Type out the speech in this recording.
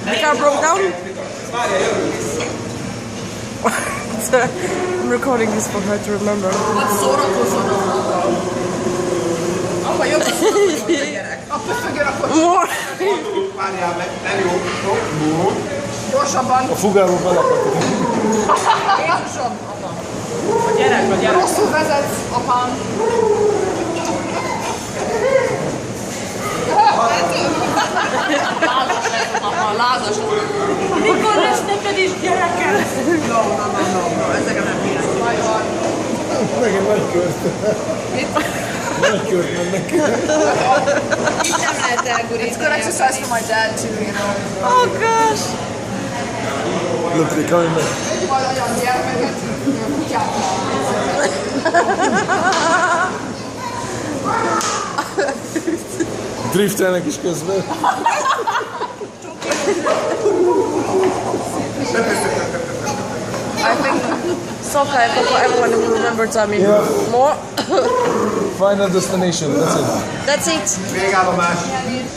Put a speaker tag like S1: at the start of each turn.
S1: The car broke down? I'm recording this for her to remember. More.
S2: Gyorsabban! A fugárból belakadtuk.
S3: Jézusom! A gyerek.
S2: Rosszul vezetsz, apám!
S3: Lázas lesz az apa, lázas. Mikor lesz neked is gyereked? No, ezeket nem bírás.
S2: Majd van.
S4: Megint nagy kört.
S3: Mit?
S4: Nagy kört mennek.
S3: Itt nem lehet elgurítani.
S2: It's good exercise for my dad too, you know.
S1: Oh gosh.
S4: Look, they're coming back.
S2: Majd olyan gyermeket, kutyát.
S4: Driftelnek is közben.
S1: I think soccer for everyone who remember Tommy.
S4: Yeah.
S1: More?
S4: Final destination, that's it.
S1: That's it.
S2: Végállomás.